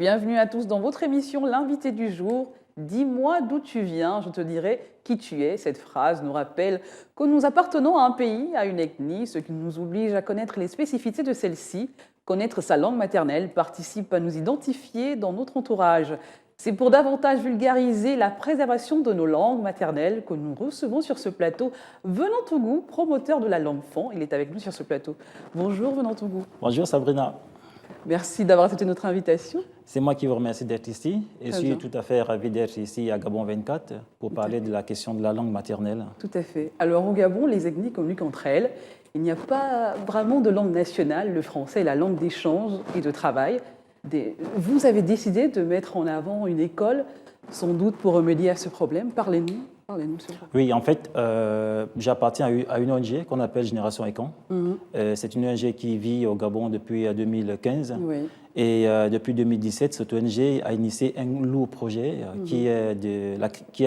bienvenue à tous dans votre émission L'invité du jour. Dis-moi d'où tu viens, je te dirai qui tu es. Cette phrase nous rappelle que nous appartenons à un pays, à une ethnie, ce qui nous oblige à connaître les spécificités de celle-ci. Connaître sa langue maternelle participe à nous identifier dans notre entourage. C'est pour davantage vulgariser la préservation de nos langues maternelles que nous recevons sur ce plateau Venant Tougou, promoteur de la langue FON. Il est avec nous sur ce plateau. Bonjour Venant Tougou. Bonjour Sabrina. Merci d'avoir accepté notre invitation. C'est moi qui vous remercie d'être ici et je suis bien. tout à fait ravi d'être ici à Gabon 24 pour parler de la question de la langue maternelle. Tout à fait. Alors au Gabon, les ethnies communiquent entre elles. Il n'y a pas vraiment de langue nationale. Le français est la langue d'échange et de travail. Vous avez décidé de mettre en avant une école, sans doute pour remédier à ce problème. Parlez-nous. Parlez-nous de ce problème. Oui, en fait, j'appartiens à une ONG qu'on appelle Génération Ekan. C'est une ONG qui vit au Gabon depuis 2015. Oui. Et depuis 2017, cette ONG a initié un lourd projet qui est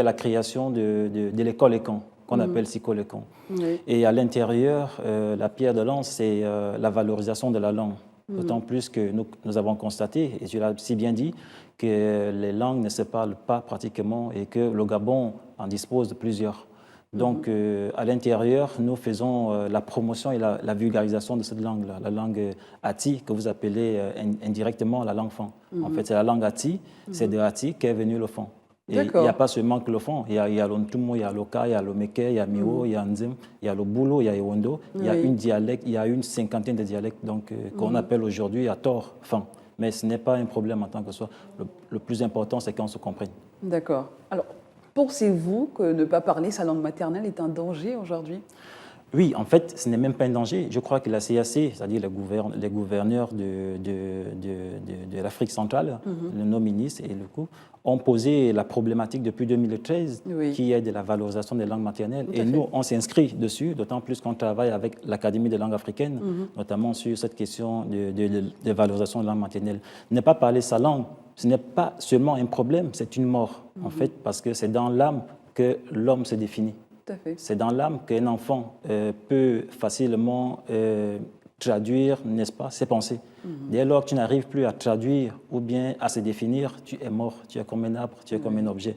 la création de l'école Ekan, qu'on appelle Sikol Ekan. Oui. Et à l'intérieur, la pierre de lance, c'est la valorisation de la langue. D'autant plus que nous avons constaté, et tu l'as si bien dit, que les langues ne se parlent pas pratiquement et que le Gabon en dispose de plusieurs. Donc, à l'intérieur, nous faisons la promotion et la vulgarisation de cette langue-là, la langue Ati, que vous appelez indirectement la langue Fon. En fait, c'est la langue Ati, c'est de Ati qu'est venu le Fon. Et il n'y a pas seulement que le Fon, il y a l'Ontumo, il y a l'Oka, il y a l'Omeke, il y a Mio, il y a Nzim, il y a le Boulot, il y a Ewondo, il y a il y a une cinquantaine de dialectes qu'on appelle aujourd'hui à tort Fon. Mais ce n'est pas un problème en tant que soi. Le plus important, c'est qu'on se comprenne. D'accord. Alors, pensez-vous que ne pas parler sa langue maternelle est un danger aujourd'hui ? Oui, en fait, ce n'est même pas un danger. Je crois que la CAC, c'est-à-dire les gouverneurs de l'Afrique centrale, nos ministres et le coup, ont posé la problématique depuis 2013, qui est de la valorisation des langues maternelles. Et nous, on s'inscrit dessus, d'autant plus qu'on travaille avec l'Académie des langues africaines, notamment sur cette question de valorisation des langues maternelles. Ne pas parler sa langue, ce n'est pas seulement un problème, c'est une mort, en fait, parce que c'est dans l'âme que l'homme se définit. C'est dans l'âme qu'un enfant peut facilement traduire, n'est-ce pas, ses pensées. Dès lors que tu n'arrives plus à traduire ou bien à se définir, tu es mort, tu es comme un arbre, tu es comme un objet.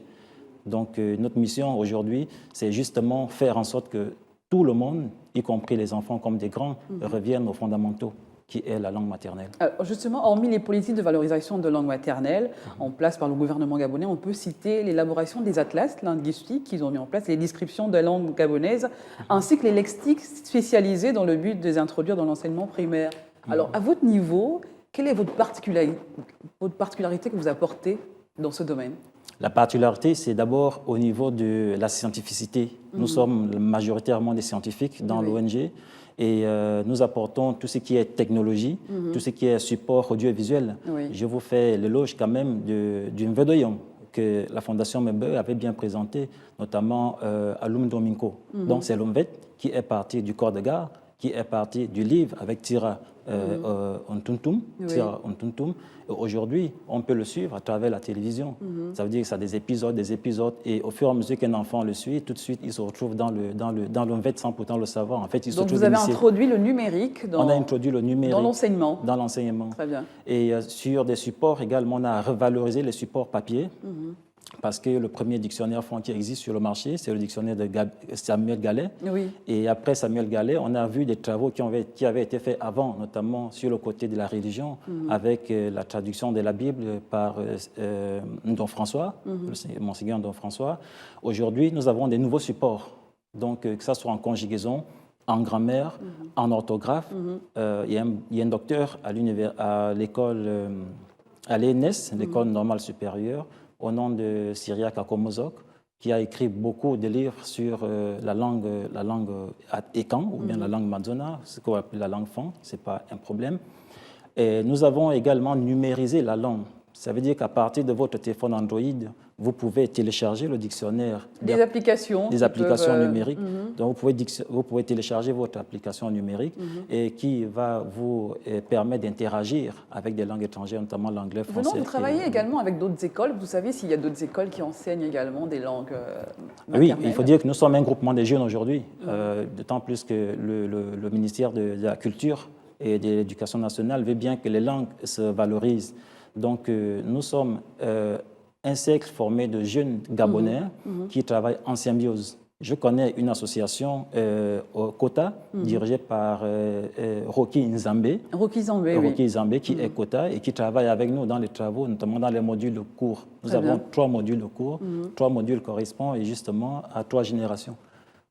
Donc notre mission aujourd'hui, c'est justement faire en sorte que tout le monde, y compris les enfants comme des grands, reviennent aux fondamentaux, qui est la langue maternelle. Alors justement, hormis les politiques de valorisation de langue maternelle en place par le gouvernement gabonais, on peut citer l'élaboration des atlas linguistiques qu'ils ont mis en place, les descriptions de la langue gabonaise, ainsi que les lexiques spécialisés dans le but de les introduire dans l'enseignement primaire. Alors, à votre niveau, quelle est votre particularité que vous apportez dans ce domaine ? La particularité, c'est d'abord au niveau de la scientificité. Nous sommes majoritairement des scientifiques dans l'ONG. Et nous apportons tout ce qui est technologie, tout ce qui est support audiovisuel. Je vous fais l'éloge quand même d'une vidéo que la Fondation Member avait bien présentée, notamment à Domingo. Donc c'est l'OMVET qui est parti du corps de gare, qui est parti du livre avec Tira Ontuntum. Aujourd'hui, on peut le suivre à travers la télévision. Ça veut dire que ça a des épisodes, et au fur et à mesure qu'un enfant le suit, tout de suite, il se retrouve dans l'OMVET sans pourtant le savoir. En fait, il se Donc trouve vous avez introduit le numérique on a introduit le numérique dans l'enseignement. Dans l'enseignement. Très bien. Et sur des supports également, on a revalorisé les supports papier. Parce que le premier dictionnaire FON qui existe sur le marché, c'est le dictionnaire de Samuel Gallet. Et après Samuel Gallet, on a vu des travaux qui avaient été faits avant, notamment sur le côté de la religion, avec la traduction de la Bible par Don François, Monseigneur Don François. Aujourd'hui, nous avons des nouveaux supports, donc que ce soit en conjugaison, en grammaire, en orthographe. Il y a un docteur à l'école, à l'ENS, l'école normale supérieure, au nom de Syriac Akomozok, qui a écrit beaucoup de livres sur la langue Ekan, ou bien la langue Madzona, ce qu'on appelle la langue Fon, ce n'est pas un problème. Et nous avons également numérisé la langue. Ça veut dire qu'à partir de votre téléphone Android, vous pouvez télécharger le dictionnaire. Des applications numériques. Donc vous pouvez télécharger votre application numérique et qui va vous permettre d'interagir avec des langues étrangères, notamment l'anglais, français. Vous travaillez également avec d'autres écoles. Vous savez s'il y a d'autres écoles qui enseignent également des langues maternelles? Oui, il faut dire que nous sommes un groupement des jeunes aujourd'hui, d'autant plus que le ministère de la Culture et de l'Éducation nationale veut bien que les langues se valorisent. Donc, nous sommes un cercle formé de jeunes Gabonais qui travaillent en symbiose. Je connais une association au Kota, dirigée par Rocky Nzambe. Rocky Nzambe, qui est Kota et qui travaille avec nous dans les travaux, notamment dans les modules de cours. Nous avons 3 modules de cours. 3 modules correspondent justement à 3 générations.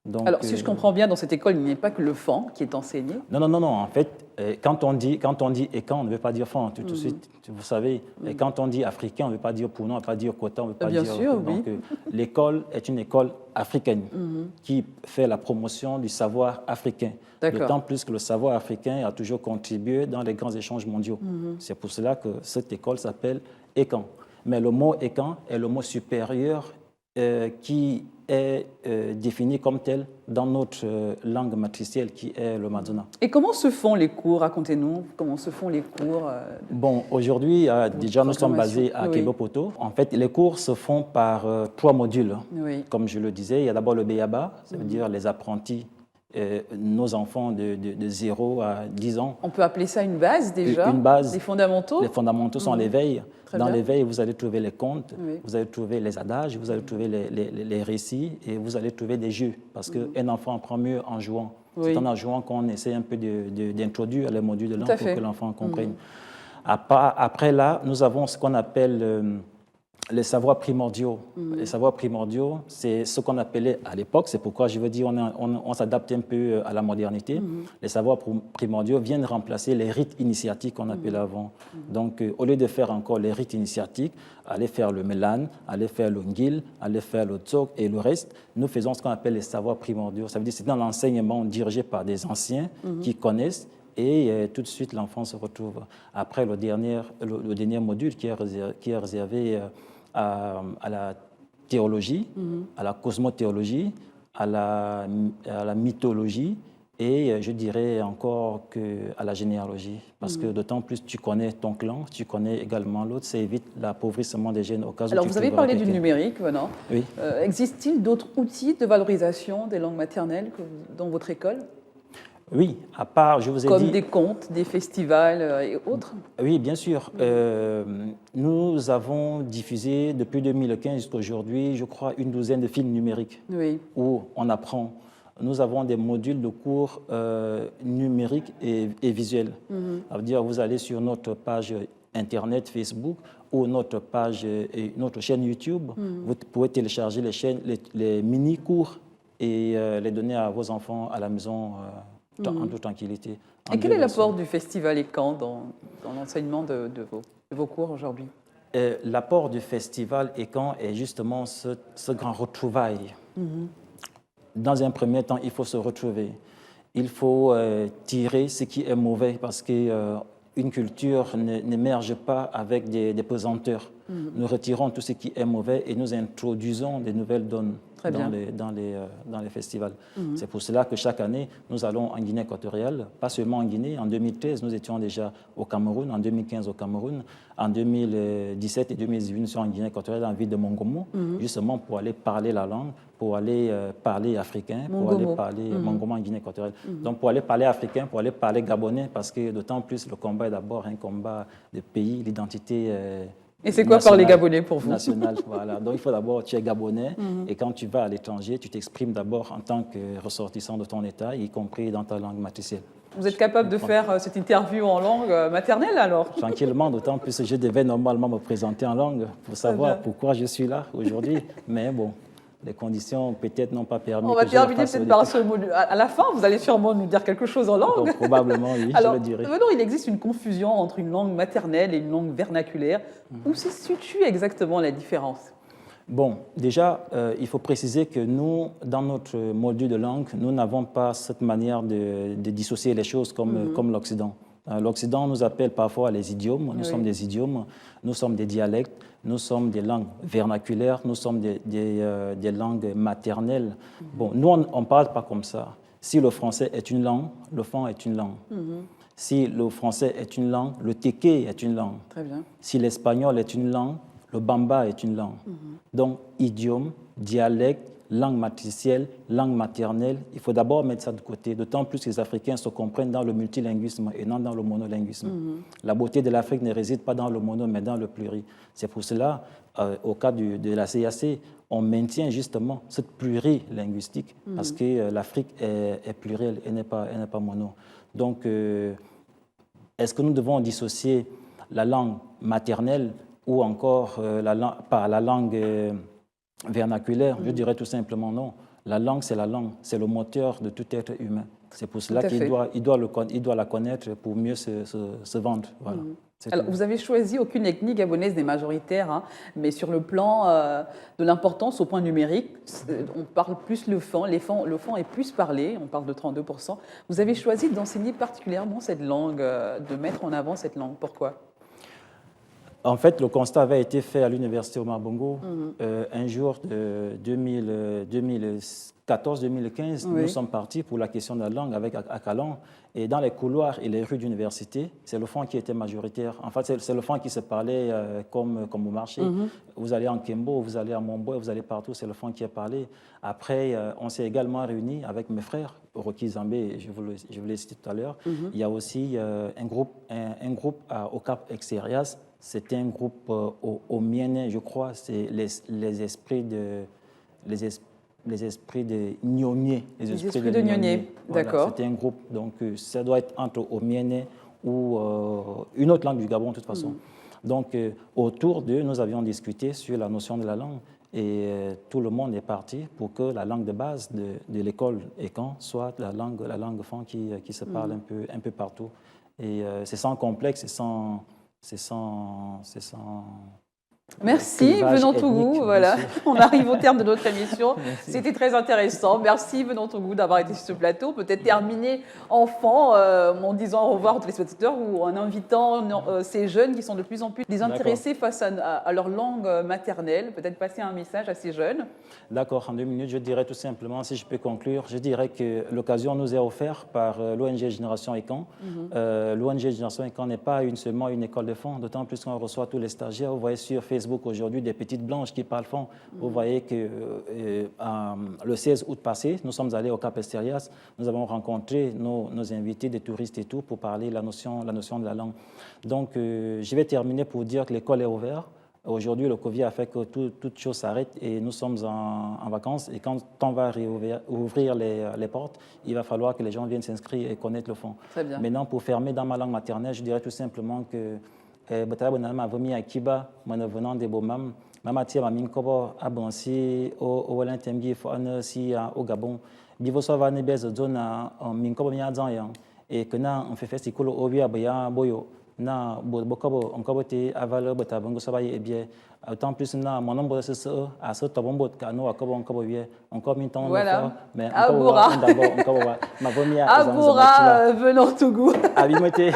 Donc, alors, si je comprends bien, dans cette école, il n'y a pas que le fan qui est enseigné. Non. En fait, quand on dit écan, on ne veut pas dire fan tout de suite. Vous savez, et quand on dit africain, on ne veut pas dire Pounon, on ne veut pas dire Kota, on ne veut pas bien dire. Sûr, donc, oui. L'école est une école africaine qui fait la promotion du savoir africain. D'autant plus que le savoir africain a toujours contribué dans les grands échanges mondiaux. C'est pour cela que cette école s'appelle écan. Mais le mot écan est le mot supérieur qui est défini comme tel dans notre langue matricielle qui est le Madona. Et comment se font les cours? Racontez-nous, comment se font les cours Bon, aujourd'hui, déjà nous sommes basés à Kebo-Poto. En fait, les cours se font par 3 modules. Comme je le disais, il y a d'abord le Béaba, ça veut dire les apprentis, nos enfants de 0 à 10 ans. On peut appeler ça une base déjà? Une base. Les fondamentaux? Les fondamentaux sont l'éveil. Dans l'éveil, vous allez trouver les contes, vous allez trouver les adages, vous allez trouver les récits et vous allez trouver des jeux. Parce qu'un enfant apprend mieux en jouant. C'est en jouant qu'on essaie un peu d'introduire les modules de langue pour que l'enfant comprenne. Après là, nous avons ce qu'on appelle les savoirs primordiaux. Les savoirs primordiaux, c'est ce qu'on appelait à l'époque, c'est pourquoi je veux dire on s'adapte un peu à la modernité. Les savoirs primordiaux viennent remplacer les rites initiatiques qu'on appelait avant. Donc, au lieu de faire encore les rites initiatiques, aller faire le Melan, aller faire le Ngil, aller faire le Tsok et le reste, nous faisons ce qu'on appelle les savoirs primordiaux. Ça veut dire que c'est dans l'enseignement dirigé par des anciens qui connaissent. Et tout de suite, l'enfant se retrouve. Après le dernier module qui est réservé à la théologie, à la cosmothéologie, à la mythologie et je dirais encore à la généalogie. Parce que d'autant plus tu connais ton clan, tu connais également l'autre, ça évite l'appauvrissement des gènes au cas où Alors, vous avez parlé du numérique, Venant. Oui. Existe-t-il d'autres outils de valorisation des langues maternelles dans votre école? Oui, à part, je vous ai dit... Comme des contes, des festivals et autres? Oui, bien sûr. Nous avons diffusé depuis 2015 jusqu'à aujourd'hui, je crois, une douzaine de films numériques où on apprend. Nous avons des modules de cours numériques et visuels. Ça veut dire vous allez sur notre page Internet, Facebook ou notre chaîne YouTube. Vous pouvez télécharger les mini-cours et les donner à vos enfants à la maison en toute tranquillité. Et quel est l'apport du Festival écan dans l'enseignement de vos cours aujourd'hui? L'apport du Festival écan est justement ce grand retrouvaille. Dans un premier temps, il faut se retrouver. Il faut tirer ce qui est mauvais parce qu'une culture n'émerge pas avec des pesanteurs. Nous retirons tout ce qui est mauvais et nous introduisons des nouvelles donnes dans les festivals. C'est pour cela que chaque année, nous allons en Guinée équatoriale, pas seulement en Guinée. En 2013, nous étions déjà au Cameroun, en 2015 au Cameroun, en 2017 et 2018, nous sommes en Guinée équatoriale, en ville de Mongomo, justement pour aller parler la langue, pour aller parler africain, pour aller parler Mongomo en Guinée équatoriale. Donc pour aller parler africain, pour aller parler gabonais, parce que d'autant plus le combat est d'abord un combat de pays, l'identité et c'est quoi parler gabonais pour vous? National, voilà. Donc il faut d'abord, tu es gabonais et quand tu vas à l'étranger, tu t'exprimes d'abord en tant que ressortissant de ton État, y compris dans ta langue matricielle. Vous êtes capable de faire cette interview en langue maternelle alors? Tranquillement, d'autant plus que je devais normalement me présenter en langue pour savoir pourquoi je suis là aujourd'hui. Mais bon, les conditions peut-être n'ont pas permis. On va terminer peut-être par ce mot. À la fin, vous allez sûrement nous dire quelque chose en langue. Donc, probablement, oui, alors, je le dirais. Alors, il existe une confusion entre une langue maternelle et une langue vernaculaire. Où se situe exactement la différence? Bon, déjà, il faut préciser que nous, dans notre module de langue, nous n'avons pas cette manière de dissocier les choses comme l'Occident. L'Occident nous appelle parfois les idiomes. Nous sommes des idiomes, nous sommes des dialectes, nous sommes des langues vernaculaires, nous sommes des langues maternelles. Bon, nous, on ne parle pas comme ça. Si le français est une langue, le fan est une langue. Si le français est une langue, le téké est une langue. Très bien. Si l'espagnol est une langue, le bamba est une langue. Donc, idiome, dialecte, langue matricielle, langue maternelle. Il faut d'abord mettre ça de côté, d'autant plus que les Africains se comprennent dans le multilinguisme et non dans le monolinguisme. La beauté de l'Afrique ne réside pas dans le mono, mais dans le pluri. C'est pour cela, au cas de la CAC, on maintient justement cette plurilinguistique parce que l'Afrique est plurielle et n'est pas mono. Donc, est-ce que nous devons dissocier la langue maternelle ou encore par la langue vernaculaire? Je dirais tout simplement non. La langue, c'est le moteur de tout être humain. C'est pour cela qu'il doit la connaître pour mieux se vendre. Voilà. Alors, vous avez choisi aucune ethnie gabonaise n'est majoritaire, hein, mais sur le plan de l'importance au point numérique, on parle plus le fang est plus parlé, on parle de 32%. Vous avez choisi d'enseigner particulièrement cette langue, de mettre en avant cette langue. Pourquoi ? En fait, le constat avait été fait à l'université Omar Bongo un jour de 2014-2015. Nous sommes partis pour la question de la langue avec Akalan. Et dans les couloirs et les rues d'université, c'est le fang qui était majoritaire. En fait, c'est le fang qui se parlait comme au marché. Vous allez en Kembo, vous allez à Momboy, vous allez partout, c'est le fang qui est parlé. Après, on s'est également réunis avec mes frères, Rocky Zambé, je vous l'ai cité tout à l'heure. Il y a aussi un groupe au Cap Exerias. C'était un groupe au Mienné, je crois, c'est les esprits de Nyonyé. Les esprits de Nyonyé, voilà, d'accord. C'était un groupe, donc ça doit être entre au Mienné ou une autre langue du Gabon de toute façon. Donc autour d'eux, nous avions discuté sur la notion de la langue et tout le monde est parti pour que la langue de base de l'école Ekan soit la langue fang qui se parle un peu partout. Et c'est sans complexe, c'est sans Merci, Venant Tougou. Voilà, on arrive au terme de notre émission. C'était très intéressant. Merci, Venant Tougou, d'avoir été sur ce plateau. Peut-être terminer en disant au revoir aux téléspectateurs ou en invitant ces jeunes qui sont de plus en plus désintéressés face à leur langue maternelle. Peut-être passer un message à ces jeunes. D'accord, en 2 minutes, je dirais tout simplement, si je peux conclure, je dirais que l'occasion nous est offerte par l'ONG Génération Ekan. L'ONG Génération Ekan n'est pas seulement une école de fond, d'autant plus qu'on reçoit tous les stagiaires. Vous voyez sur Facebook aujourd'hui des petites blanches qui parlent fond. Vous voyez que le 16 août passé, nous sommes allés au Cap Exerias. Nous avons rencontré nos invités, des touristes et tout, pour parler la notion de la langue. Donc, je vais terminer pour dire que l'école est ouverte. Aujourd'hui, le Covid a fait que toute chose s'arrête et nous sommes en vacances. Et quand on va ouvrir les portes, il va falloir que les gens viennent s'inscrire et connaître le fond. Très bien. Maintenant, pour fermer dans ma langue maternelle, je dirais tout simplement que Batala Akiba, venant de Bomam, Mamatia Maminkobo, Abansi, au Walentemgi, si au Gabon, Bivoso Vanebez, Zona, Minkobo Miazan, et que là, on fait festival au Via Boya Boyo. Na bokobo onkobo te avalo bota bongo sabaye ebie autant plus na mon nombre de ce à ce tabombo kano akobo onkobo wie encore min temps voilà. Mais Aboura d'abord onkobo ma vomia Aboura Venant Tougou Abimote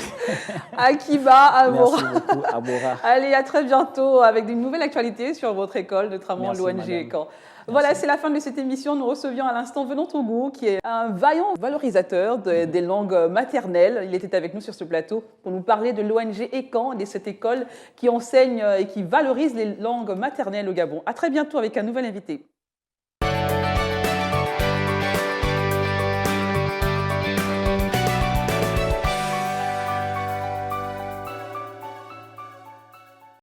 Akiba Aboura. Merci beaucoup Aboura. Allez, à très bientôt avec une nouvelle actualité sur votre école, notamment l'ONG Ekan. Voilà, c'est la fin de cette émission. Nous recevions à l'instant Venant Tougou, qui est un vaillant valorisateur des langues maternelles. Il était avec nous sur ce plateau pour nous parler de l'ONG Ekan et de cette école qui enseigne et qui valorise les langues maternelles au Gabon. À très bientôt avec un nouvel invité.